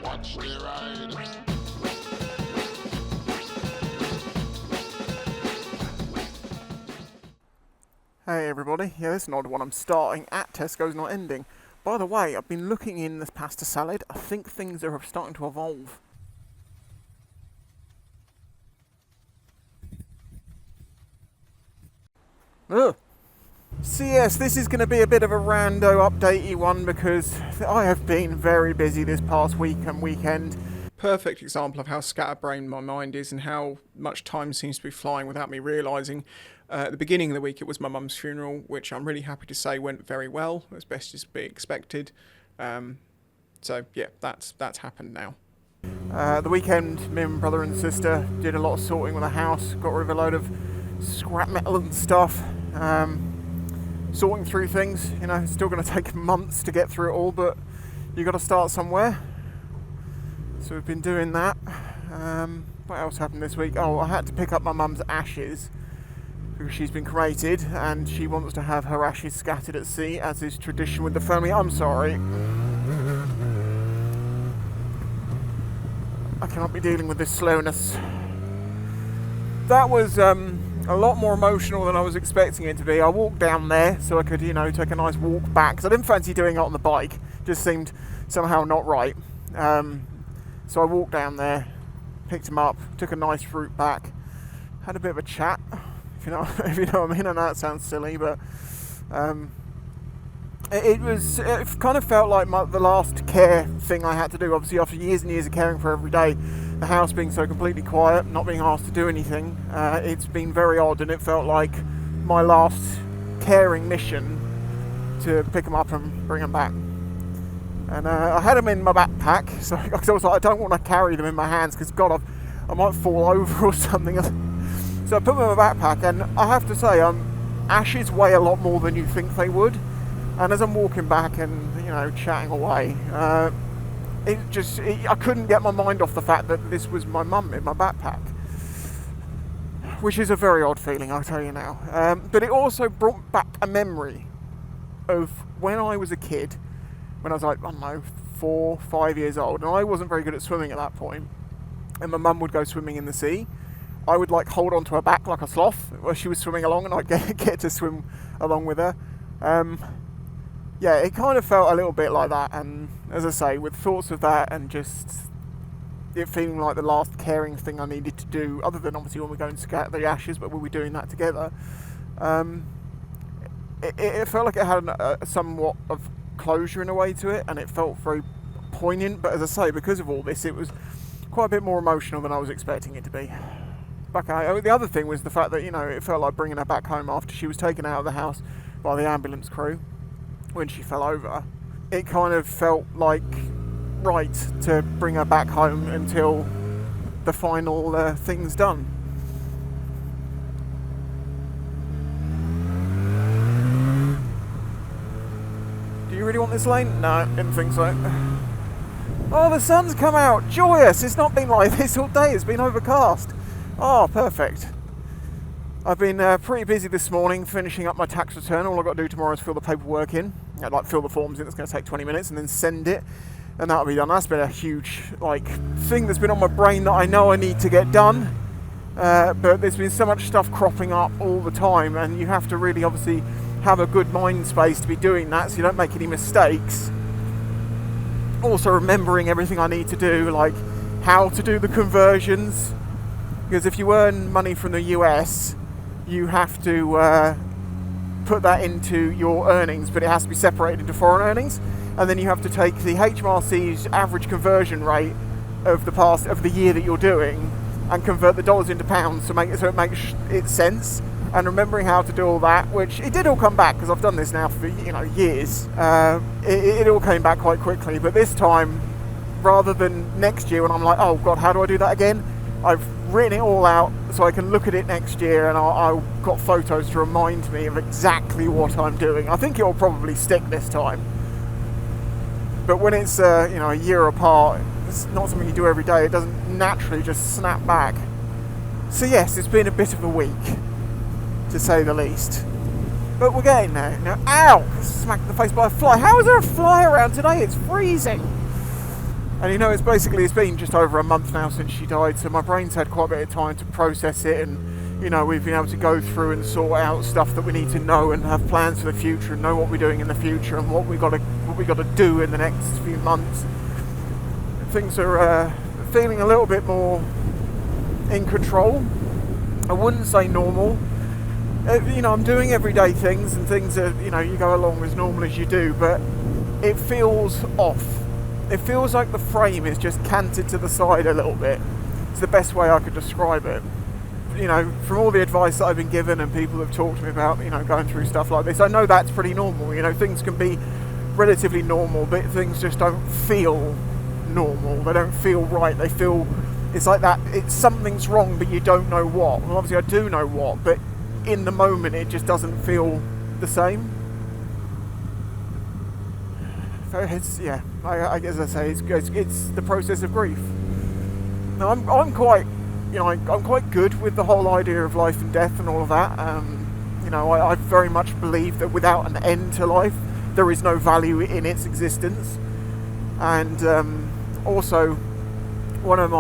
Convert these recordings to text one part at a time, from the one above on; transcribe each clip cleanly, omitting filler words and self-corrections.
Watch the ride. Hey everybody, yeah, this is an odd one. I'm starting at Tesco's, not ending. By the way, I've been looking in this pasta salad. I think things are starting to evolve. Ugh. So yes, this is going to be a bit of a rando updatey one because I have been very busy this past week and weekend. Perfect example of how scatterbrained my mind is and how much time seems to be flying without me realising. At the beginning of the week it was my mum's funeral, which I'm really happy to say went very well, as best as be expected. So yeah, that's happened now. The weekend, me and my brother and sister did a lot of sorting with the house, got rid of a load of scrap metal and stuff. Sorting through things, you know, it's still going to take months to get through it all, but you've got to start somewhere. So we've been doing that. What else happened this week? Oh, I had to pick up my mum's ashes because she's been cremated and she wants to have her ashes scattered at sea, as is tradition with the family. I'm sorry. I cannot be dealing with this slowness. That was a lot more emotional than I was expecting it to be. I walked down there so I could, you know, take a nice walk back, because I didn't fancy doing it on the bike. Just seemed somehow not right. So I walked down there, picked him up, took a nice route back, had a bit of a chat, if you know what I mean. I know that sounds silly, but it kind of felt like the last care thing I had to do. Obviously, after years and years of caring for every day, the house being so completely quiet, not being asked to do anything, it's been very odd, and it felt like my last caring mission to pick him up and bring him back. And I had them in my backpack, so I was like, I don't want to carry them in my hands because God, I might fall over or something. So I put them in my backpack, and I have to say, ashes weigh a lot more than you think they would. And as I'm walking back and, you know, chatting away, I couldn't get my mind off the fact that this was my mum in my backpack, which is a very odd feeling, I'll tell you now. But it also brought back a memory of when I was a kid. When I was like, I don't know, 4, 5 years old, and I wasn't very good at swimming at that point, and my mum would go swimming in the sea. I would like hold onto her back like a sloth while she was swimming along, and I'd get to swim along with her. Yeah, it kind of felt a little bit like that, and as I say, with thoughts of that and just it feeling like the last caring thing I needed to do, other than obviously when we're going to scatter the ashes, but we'll be doing that together, it felt like it had a somewhat of closure in a way to it, and it felt very poignant. But as I say, because of all this, it was quite a bit more emotional than I was expecting it to be. The other thing was the fact that, you know, it felt like bringing her back home after she was taken out of the house by the ambulance crew when she fell over. It kind of felt like right to bring her back home until the final thing's done. Do you really want this lane? No, didn't think so. Oh, the sun's come out. Joyous. It's not been like this all day. It's been overcast. Oh, perfect. I've been pretty busy this morning finishing up my tax return. All I've got to do tomorrow is fill the paperwork in. I'd like fill the forms in. It's going to take 20 minutes and then send it. And that'll be done. That's been a huge thing that's been on my brain that I know I need to get done. But there's been so much stuff cropping up all the time, and you have to really obviously have a good mind space to be doing that so you don't make any mistakes. Also remembering everything I need to do, like how to do the conversions, because if you earn money from the US, you have to put that into your earnings, but it has to be separated into foreign earnings, and then you have to take the HMRC's average conversion rate of the year that you're doing and convert the dollars into pounds so it makes sense. And remembering how to do all that, which it did all come back because I've done this now for years. It all came back quite quickly, but this time, rather than next year when I'm like, oh God, how do I do that again? I've written it all out so I can look at it next year, and I've got photos to remind me of exactly what I'm doing. I think it will probably stick this time. But when it's a year apart, it's not something you do every day. It doesn't naturally just snap back. So yes, it's been a bit of a week, to say the least. But we're getting there. Now, ow! Smacked in the face by a fly. How is there a fly around today? It's freezing. And it's been just over a month now since she died, so my brain's had quite a bit of time to process it, and we've been able to go through and sort out stuff that we need to know and have plans for the future and know what we're doing in the future and what we got to do in the next few months. Things are feeling a little bit more in control. I wouldn't say normal. I'm doing everyday things, and things are, you go along as normal as you do, but it feels off. It feels like the frame is just canted to the side a little bit. It's the best way I could describe it. From all the advice that I've been given and people have talked to me about, going through stuff like this, I know that's pretty normal. Things can be relatively normal, but things just don't feel normal. They don't feel right. They feel, it's like that, something's wrong, but you don't know what. Well, obviously I do know what, but in the moment it just doesn't feel the same. So as I say, it's the process of grief. Now I'm quite good with the whole idea of life and death and all of that. I very much believe that without an end to life, there is no value in its existence. And also, one of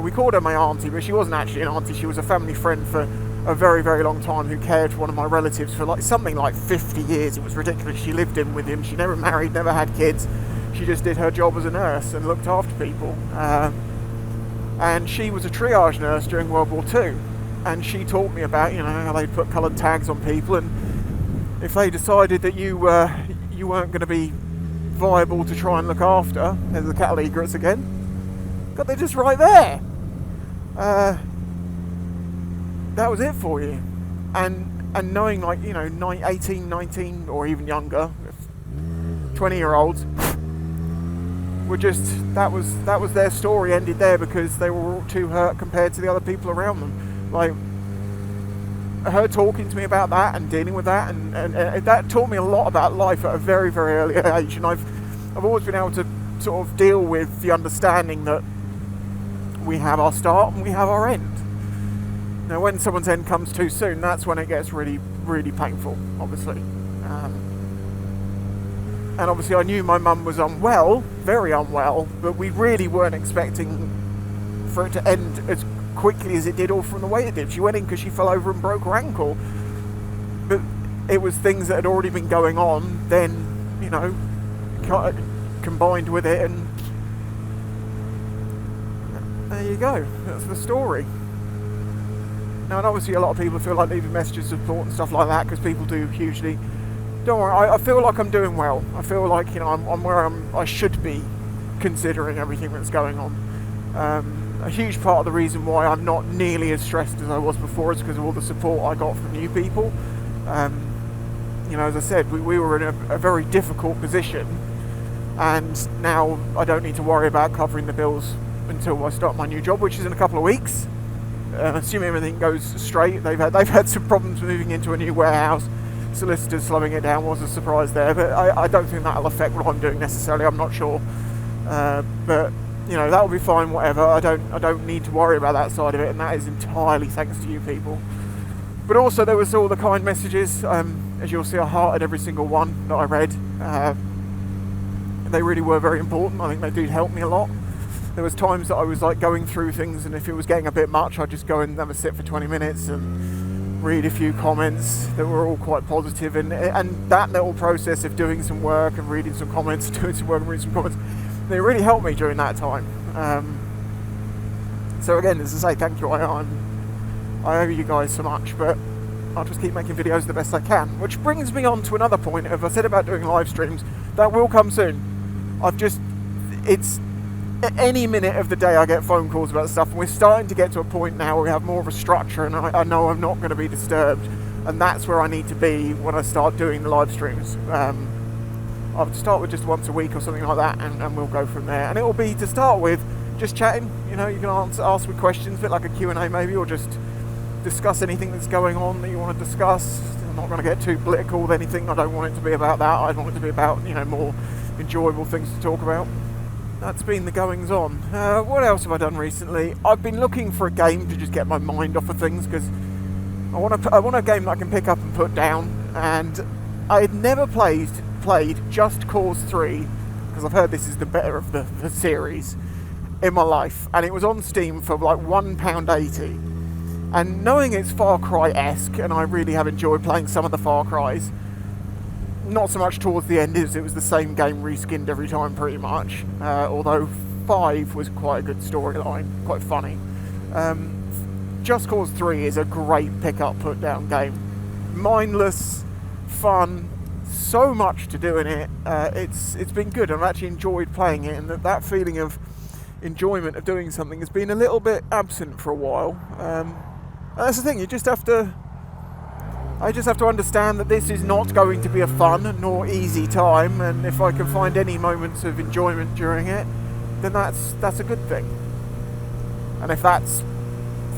we called her my auntie, but she wasn't actually an auntie. She was a family friend for a very, very long time who cared for one of my relatives for something like 50 years. It was ridiculous. She lived in with him. She never married, never had kids. She just did her job as a nurse and looked after people. And she was a triage nurse during World War II. And she taught me about, how they put coloured tags on people, and if they decided that you weren't going to be viable to try and look after, there's the cattle egrets again. God, they're just right there. That was it for you. And knowing 18, 19 or even younger, 20-year-olds were just, that was their story ended there because they were all too hurt compared to the other people around them. Like, her talking to me about that and dealing with that, and that taught me a lot about life at a very, very early age, and I've always been able to sort of deal with the understanding that we have our start and we have our end. Now, when someone's end comes too soon, that's when it gets really, really painful, obviously. And obviously I knew my mum was unwell, very unwell, but we really weren't expecting for it to end as quickly as it did, or from the way it did. She went in because she fell over and broke her ankle. But it was things that had already been going on, then, combined with it, and there you go. That's the story. Now, and obviously a lot of people feel like leaving messages of support and stuff like that, because people do hugely. Don't worry, I feel like I'm doing well. I feel like, I'm where I should be, considering everything that's going on. A huge part of the reason why I'm not nearly as stressed as I was before is because of all the support I got from new people. As I said, we were in a very difficult position, and now I don't need to worry about covering the bills until I start my new job, which is in a couple of weeks. Assuming everything goes straight. They've had some problems moving into a new warehouse. Solicitors slowing it down was a surprise there, but I don't think that'll affect what I'm doing necessarily. I'm not sure, but that'll be fine. Whatever. I don't need to worry about that side of it, and that is entirely thanks to you people. But also there was all the kind messages. As you'll see, I hearted every single one that I read. They really were very important. I think they did help me a lot. There was times that I was going through things, and if it was getting a bit much, I'd just go and have a sit for 20 minutes and read a few comments that were all quite positive. And that little process of doing some work and reading some comments, doing some work and reading some comments, they really helped me during that time. So again, as I say, thank you. I owe you guys so much, but I'll just keep making videos the best I can. Which brings me on to another point. If I said about doing live streams, that will come soon. It's at any minute of the day I get phone calls about stuff, and we're starting to get to a point now where we have more of a structure, and I know I'm not going to be disturbed, and that's where I need to be when I start doing the live streams. I'll start with just once a week or something like that, and we'll go from there. And it will be, to start with, just chatting. You can ask me questions, a bit like a Q&A maybe, or just discuss anything that's going on that you want to discuss. I'm not going to get too political with anything. I don't want it to be about that. I want it to be about more enjoyable things to talk about. That's been the goings on. What else have I done recently? I've been looking for a game to just get my mind off of things, because I want a game that I can pick up and put down. And I had never played Just Cause 3, because I've heard this is the better of the series in my life, and it was on Steam for like £1.80. And knowing it's Far Cry-esque, and I really have enjoyed playing some of the Far Cries, not so much towards the end, as it was the same game reskinned every time pretty much, although 5 was quite a good storyline, quite funny. Just Cause 3 is a great pick-up, put-down game. Mindless, fun, so much to do in it. It's been good. I've actually enjoyed playing it, and that feeling of enjoyment of doing something has been a little bit absent for a while. That's the thing, I just have to understand that this is not going to be a fun nor easy time, and if I can find any moments of enjoyment during it, then that's a good thing. And if that's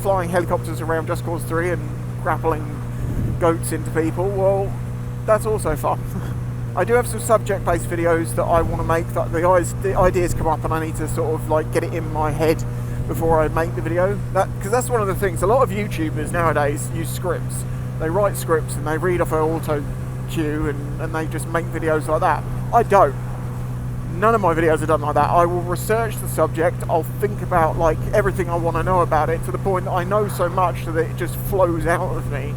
flying helicopters around Just Cause 3 and grappling goats into people, well, that's also fun. I do have some subject-based videos that I want to make, that the ideas come up and I need to sort of like get it in my head before I make the video. Because that's one of the things, a lot of YouTubers nowadays use scripts. They write scripts and they read off an auto cue and they just make videos like that. I don't. None of my videos are done like that. I will research the subject, I'll think about like everything I want to know about it, to the point that I know so much that it just flows out of me.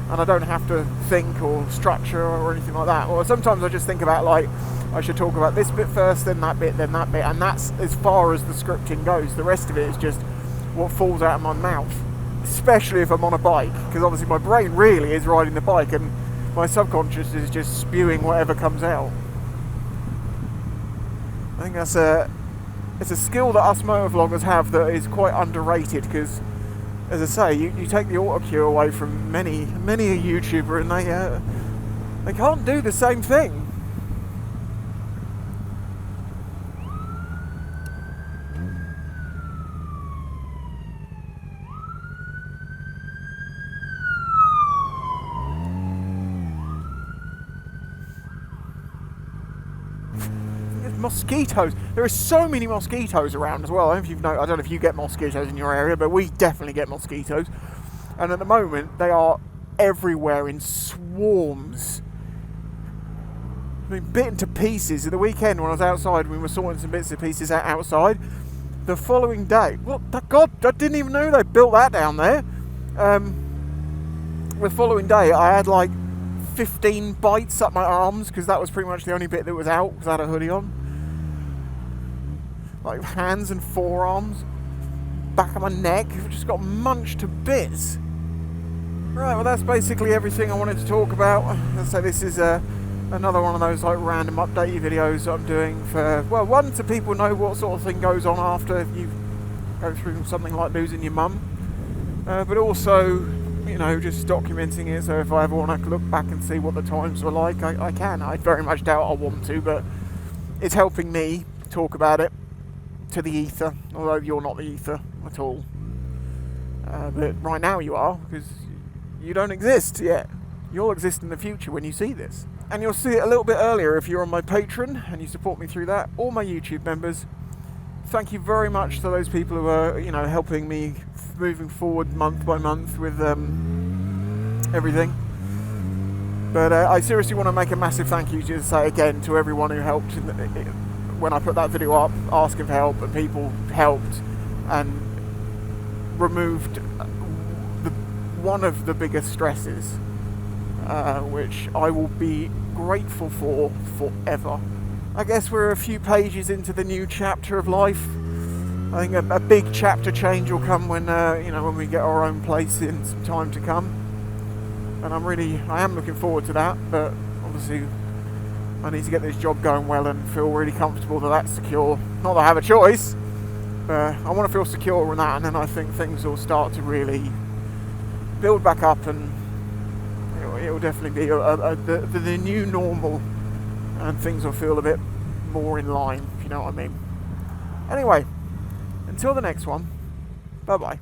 And I don't have to think or structure or anything like that. Or sometimes I just think about like, I should talk about this bit first, then that bit, and that's as far as the scripting goes. The rest of it is just what falls out of my mouth, especially if I'm on a bike, because obviously my brain really is riding the bike and my subconscious is just spewing whatever comes out. I think it's a skill that us motovloggers have that is quite underrated, because, as I say, you take the auto cue away from many a YouTuber and they can't do the same thing. Mosquitoes. There are so many mosquitoes around as well. I don't know if you get mosquitoes in your area, but we definitely get mosquitoes. And at the moment, they are everywhere in swarms. I've been bitten to pieces. At the weekend when I was outside, we were sorting some bits and pieces out outside. The following day, God, I didn't even know they built that down there. The following day, I had like 15 bites up my arms, because that was pretty much the only bit that was out, because I had a hoodie on. Like hands and forearms, back of my neck, just got munched to bits. Right, well that's basically everything I wanted to talk about. So this is another one of those like random updatey videos that I'm doing for, well, one, so people know what sort of thing goes on after you go through something like losing your mum, but also, you know, just documenting it, so if I ever want to look back and see what the times were like, I can. I very much doubt I want to, but it's helping me talk about it to the ether, although you're not the ether at all. But right now you are, because you don't exist yet. You'll exist in the future when you see this. And you'll see it a little bit earlier if you're on my Patreon and you support me through that, or my YouTube members. Thank you very much to those people who are, you know, helping me moving forward month by month with everything. But I seriously want to make a massive thank you, to say again, to everyone who helped when I put that video up asking for help, and people helped and removed one of the biggest stresses, which I will be grateful for forever. I guess we're a few pages into the new chapter of life. I think a big chapter change will come when when we get our own place in some time to come, and I am looking forward to that. But obviously I need to get this job going well and feel really comfortable that that's secure. Not that I have a choice, but I want to feel secure in that, and then I think things will start to really build back up, and it will definitely be the new normal, and things will feel a bit more in line, if you know what I mean. Anyway, until the next one, bye bye.